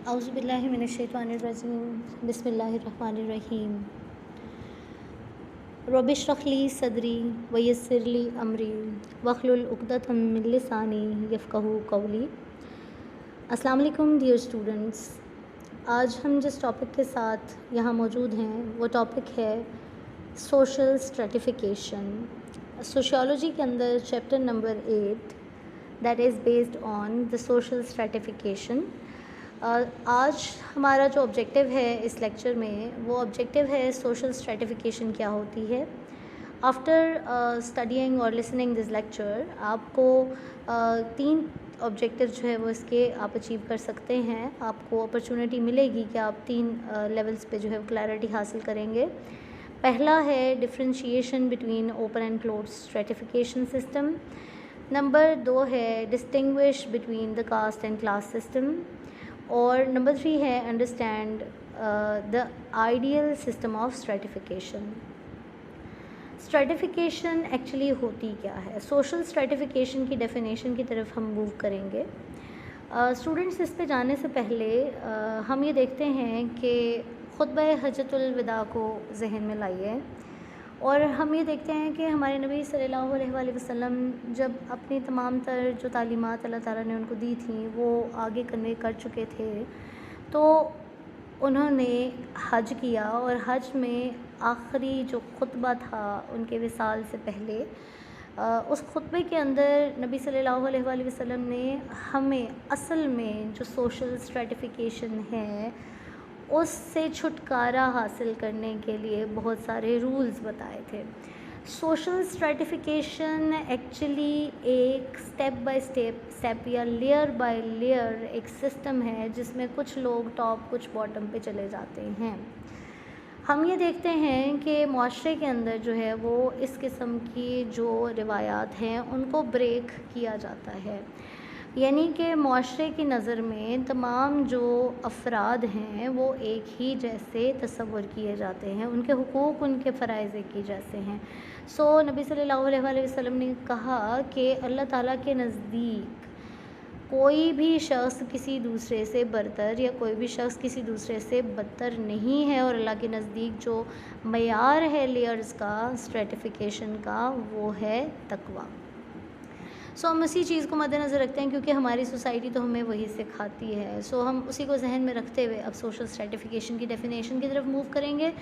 औज़ुबिल्लाहि मिनश्शैतानिर्रजीम बिस्मिल्लाहिर्रहमानिर्रहीम। रब्बिश्रह ली सदरी वयस्सिर ली अमरी वहलुल उक़दतम मिन लिसानी यफ़क़हू क़ौली। अस्सलाम वालेकुम डियर स्टूडेंट्स। आज हम जिस टॉपिक के साथ यहाँ मौजूद हैं वो टॉपिक है सोशल स्ट्रेटिफिकेशन। सोशियोलॉजी के अंदर chapter number 8 that is based on the social stratification. आज हमारा जो ऑब्जेक्टिव है इस लेक्चर में वो ऑब्जेक्टिव है सोशल स्ट्रेटिफिकेशन क्या होती है। आफ्टर स्टडीइंग और लिसनिंग दिस लेक्चर आपको 3 ऑब्जेक्टिव जो है वो इसके आप अचीव कर सकते हैं। आपको अपॉर्चुनिटी मिलेगी कि आप 3 लेवल्स पे जो है क्लैरिटी हासिल करेंगे। पहला है differentiation between open and closed stratification system. Number 2 है distinguish between the caste and class system. और नंबर 3 है understand the ideal system of stratification. Stratification actually होती क्या है? सोशल स्ट्रेटिफिकेशन की डेफिनेशन की तरफ हम मूव करेंगे। स्टूडेंट्स इस पे जाने से पहले हम ये देखते हैं कि खुतबा हज्जतुल विदा को जहन में लाइए और हम ये देखते हैं कि हमारे नबी सल्लल्लाहु अलैहि वसल्लम जब अपनी तमाम तर जो तालीमात अल्लाह ताला ने उनको दी थी वो आगे कन्वे कर चुके थे, तो उन्होंने हज किया और हज में आखिरी जो खुतबा था उनके विसाल से पहले उस खुतबे के अंदर नबी सल्लल्लाहु अलैहि वसल्लम ने हमें असल में जो सोशल स्ट्रेटिफिकेशन है उससे छुटकारा हासिल करने के लिए बहुत सारे रूल्स बताए थे। सोशल स्ट्रेटिफिकेशन एक्चुअली एक स्टेप बाय स्टेप या लेयर बाय लेयर एक सिस्टम है जिसमें कुछ लोग टॉप कुछ बॉटम पे चले जाते हैं। हम ये देखते हैं कि मुआशरे के अंदर जो है वो इस किस्म की जो रिवायात हैं उनको ब्रेक किया जाता है, यानी कि मुआशरे की नज़र में तमाम जो अफराद हैं वो एक ही जैसे तस्वुर किए जाते हैं, उनके हुकूक उनके फ़राइज़ एक ही जैसे हैं। नबी सल्लल्लाहु अलैहि वसल्लम ने कहा कि अल्लाह ताला के नज़दीक कोई भी शख्स किसी दूसरे से बरतर या कोई भी शख्स किसी दूसरे से बदतर नहीं है और अल्लाह के नज़दीक जो मयार है लेयर्स का स्ट्रेटिफिकेशन का वो है तकवा। हम उसी चीज़ को मद्देनज़र रखते हैं क्योंकि हमारी सोसाइटी तो हमें वही सिखाती है। हम उसी को जहन में रखते हुए अब सोशल स्ट्रेटिफिकेशन की डेफिनेशन की तरफ मूव करेंगे।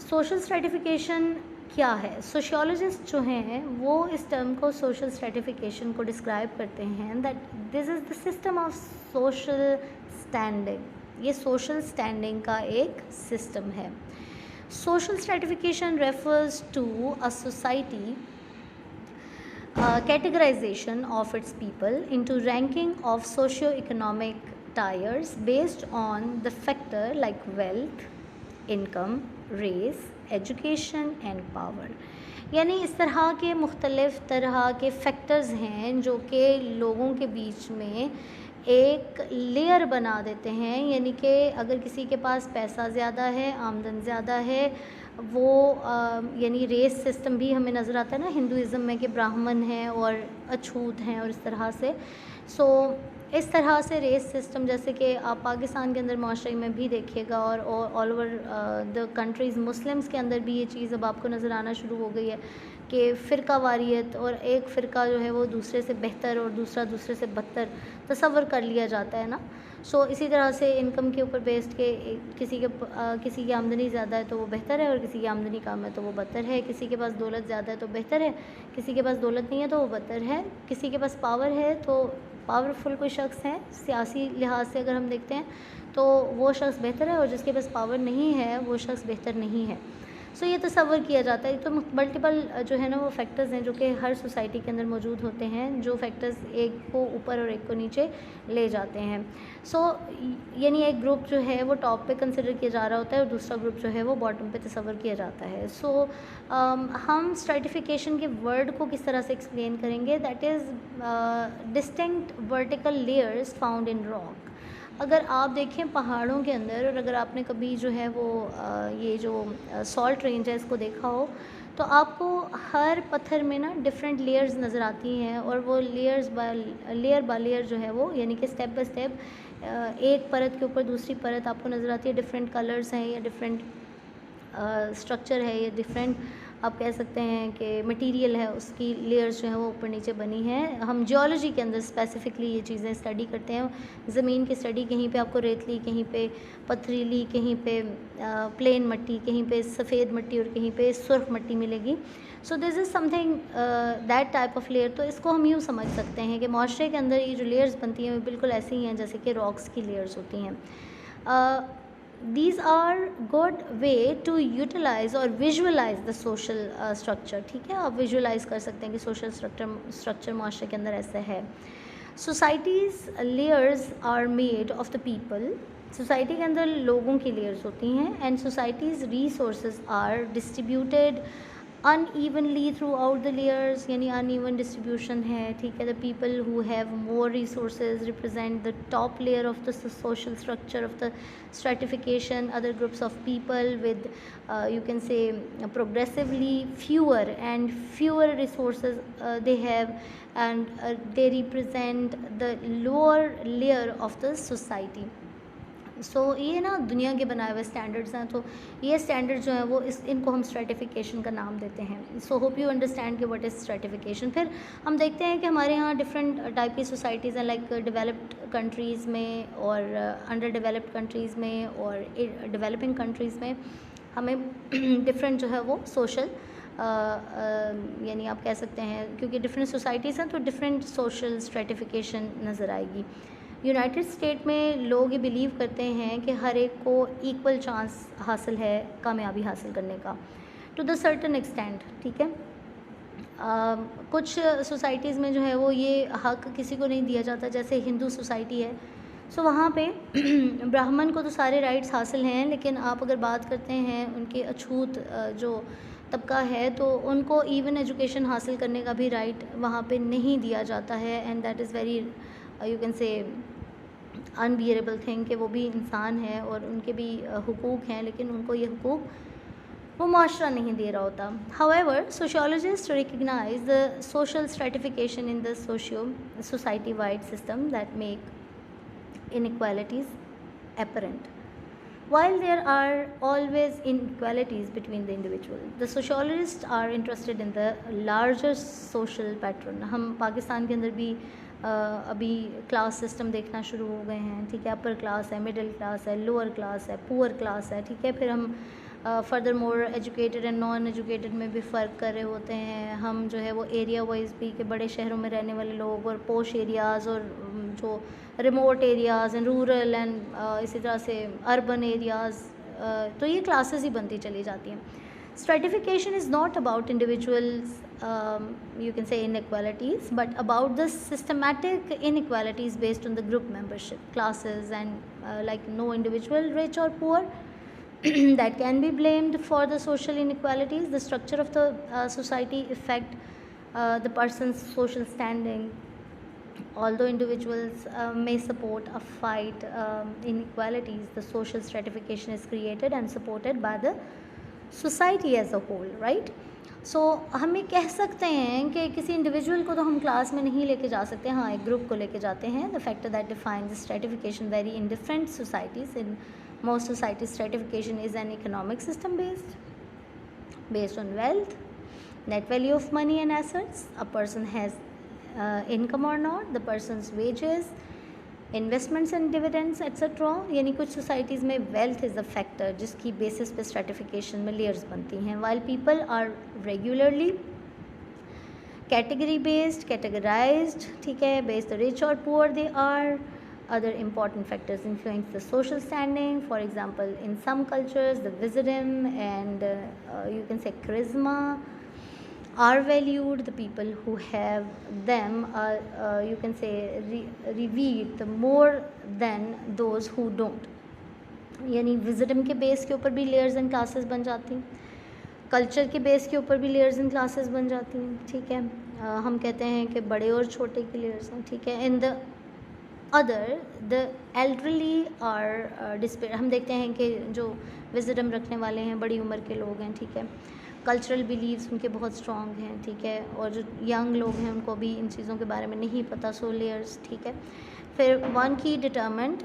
सोशल स्ट्रेटिफिकेशन क्या है? सोशियोलॉजिस्ट जो हैं वो इस टर्म को सोशल स्ट्रेटिफिकेशन को डिस्क्राइब करते हैं that this is the system of social standing. ये सोशल स्टैंडिंग का एक सिस्टम है। Social stratification refers to a society categorization of its people into ranking of socio-economic tiers based on the factor like wealth, income, race, education and power। यानी इस तरह के मुख्तलिफ़ तरह के फैक्टर्स हैं जो कि लोगों के बीच में एक लेयर बना देते हैं, यानी कि अगर किसी के पास पैसा ज़्यादा है, आमदन ज़्यादा है, वो यानी रेस सिस्टम भी हमें नज़र आता है ना हिंदुज़म में कि ब्राह्मण हैं और अछूत हैं और इस तरह से। इस तरह से रेस सिस्टम जैसे कि आप पाकिस्तान के अंदर माशरे में भी देखिएगा और all over the countries Muslims के अंदर भी ये चीज़ अब आपको नज़र आना शुरू हो गई है कि फ़िरका वारियत और एक फ़िरका जो है वो दूसरे से बेहतर और दूसरा दूसरे से बदतर तसव्वुर कर लिया जाता है ना। इसी तरह से इनकम के ऊपर बेस्ड के किसी की आमदनी ज़्यादा है तो वो बेहतर है और किसी की आमदनी कम है तो वो बदतर है, किसी के पास दौलत ज़्यादा है तो बेहतर है, किसी के पास दौलत नहीं है तो वो बदतर है, किसी के पास पावर है तो पावरफुल कोई शख्स है सियासी लिहाज से अगर हम देखते हैं तो वो शख्स बेहतर है और जिसके पास पावर नहीं है वो शख्स बेहतर नहीं है। ये तसव्वुर किया जाता है। तो मल्टीपल जो है ना वो फैक्टर्स हैं जो कि हर सोसाइटी के अंदर मौजूद होते हैं, जो फैक्टर्स एक को ऊपर और एक को नीचे ले जाते हैं। यानी एक ग्रुप जो है वो टॉप पे कंसिडर किया जा रहा होता है और दूसरा ग्रुप जो है वो बॉटम पे तसव्वुर किया जाता है। हम स्ट्रेटिफिकेशन के वर्ड को किस तरह से एक्सप्लेन करेंगे, that is distinct vertical layers found in rock. अगर आप देखें पहाड़ों के अंदर और अगर आपने कभी जो है वो ये जो सॉल्ट रेंज है इसको देखा हो तो आपको हर पत्थर में ना डिफरेंट लेयर्स नज़र आती हैं, और वो लेयर बाय लेयर जो है वो, यानी कि स्टेप बाय स्टेप एक परत के ऊपर दूसरी परत आपको नज़र आती है। डिफरेंट कलर्स हैं या डिफरेंट स्ट्रक्चर है, ये डिफरेंट आप कह सकते हैं कि मटेरियल है, उसकी लेयर्स जो है वो ऊपर नीचे बनी हैं। हम जियोलॉजी के अंदर स्पेसिफिकली ये चीज़ें स्टडी करते हैं, ज़मीन की स्टडी। कहीं पे आपको रेतली, कहीं पे पथरीली, कहीं पे प्लेन मिट्टी, कहीं पे सफ़ेद मिट्टी और कहीं पे सुर्ख मिट्टी मिलेगी। So this is something that type of layer. तो इसको हम यूँ समझ सकते हैं कि माशरे के अंदर ये जो लेयर्स बनती हैं वो बिल्कुल ऐसी ही हैं जैसे कि रॉक्स की लेयर्स होती हैं। These are good way to utilize और visualize the social structure। ठीक है, आप visualize कर सकते हैं कि social structure माशरे के अंदर ऐसा है। Societies layers are made of the people। Society के अंदर लोगों की लेयर्स होती हैं, and societies resources are distributed unevenly throughout the layers, यानी uneven distribution है। ठीक है, the people who have more resources represent the top layer of the social structure of the stratification। Other groups of people with you can say progressively fewer and fewer resources they have, and they represent the lower layer of the society। सो ये ना दुनिया के बनाए हुए standards हैं, तो ये standard जो हैं वो इनको हम स्ट्रेटिफिकेशन का नाम देते हैं। सो होप यू अंडरस्टैंड कि व्हाट इज़ स्ट्रेटिफिकेशन। फिर हम देखते हैं कि हमारे यहाँ डिफरेंट टाइप की सोसाइटीज़ हैं, लाइक डेवलप्ड कंट्रीज़ में और अंडर डेवलप्ड कंट्रीज़ में और डेवलपिंग कंट्रीज़ में हमें डिफरेंट जो है वो सोशल यानी आप कह सकते हैं, क्योंकि डिफरेंट सोसाइटीज़ हैं तो डिफरेंट सोशल स्ट्रेटिफिकेशन नज़र आएगी। यूनाइटेड स्टेट में लोग ये बिलीव करते हैं कि हर एक को इक्वल चांस हासिल है कामयाबी हासिल करने का, टू द सर्टन एक्सटेंट। ठीक है, कुछ सोसाइटीज़ में जो है वो ये हक किसी को नहीं दिया जाता, जैसे हिंदू सोसाइटी है। सो वहाँ पे ब्राह्मण को तो सारे राइट्स हासिल हैं, लेकिन आप अगर बात करते हैं उनके अछूत जो तबका है तो उनको इवन एजुकेशन हासिल करने का भी राइट वहाँ पे नहीं दिया जाता है, and that is very you can say unbearable thing कि वो भी इंसान है और उनके भी हुकूक हैं, लेकिन उनको ये हुकूक वो माशरा नहीं दे रहा होता। However sociologist recognise the social stratification in the society wide system that make inequalities apparent। While there are always inequalities between the individual, the sociologists are interested in the larger social pattern। हम पाकिस्तान के अंदर भी अभी class system देखना शुरू हो गए हैं। ठीक है, अपर क्लास है, मिडिल क्लास है, लोअर क्लास है, पुअर क्लास है। ठीक है, फिर हम further more educated and non educated में भी फ़र्क कर रहे होते हैं। हम जो है वो एरिया वाइज भी कि बड़े शहरों में रहने वाले लोग और पोश एरियाज़ और जो remote areas and rural and इसी तरह से अर्बन एरियाज़, तो ये क्लासेस ही बनती चली जाती हैं। Stratification is not about individuals you can say inequalities, but about the systematic inequalities based on the group membership classes, and like no individual rich or poor that can be blamed for the social inequalities। The structure of the society affect the person's social standing, although individuals may support a fight inequalities, the social stratification is created and supported by the society as a whole, right। सो हम ये कह सकते हैं कि किसी individual को तो हम क्लास में नहीं लेके जा सकते, हाँ एक ग्रुप को लेके जाते हैं। The factor that define the stratification vary in different societies. In most societies stratification is an economic system based on wealth, net value of money and assets, a person has income और not, the person's wages, investments and dividends etcetera. यानी कुछ societies में wealth is a factor जिसकी basis पे stratification में layers बनती हैं। While people are regularly category based categorized, ठीक है, बेस्ड द रिच और poor they are. Other important factors influence the social standing. For example, in some cultures, the wisdom and you can say charisma are valued. The people who have them are you can say revered more than those who don't। यानी wisdom के base के ऊपर भी layers and classes बन जाती हैं, culture के base के ऊपर भी लेयर्स एंड क्लासेस बन जाती हैं। ठीक है, हम कहते हैं कि बड़े और छोटे की लेयर्स हैं। ठीक है, in the other the elderly are display. हम देखते हैं कि जो विजडम रखने वाले हैं बड़ी उम्र के लोग हैं, ठीक है, कल्चरल बिलीव्स उनके बहुत स्ट्रॉन्ग हैं, ठीक है, और जो यंग लोग हैं उनको भी इन चीज़ों के बारे में नहीं पता, सो लेयर्स, ठीक है। फिर वन की डिटर्मेंट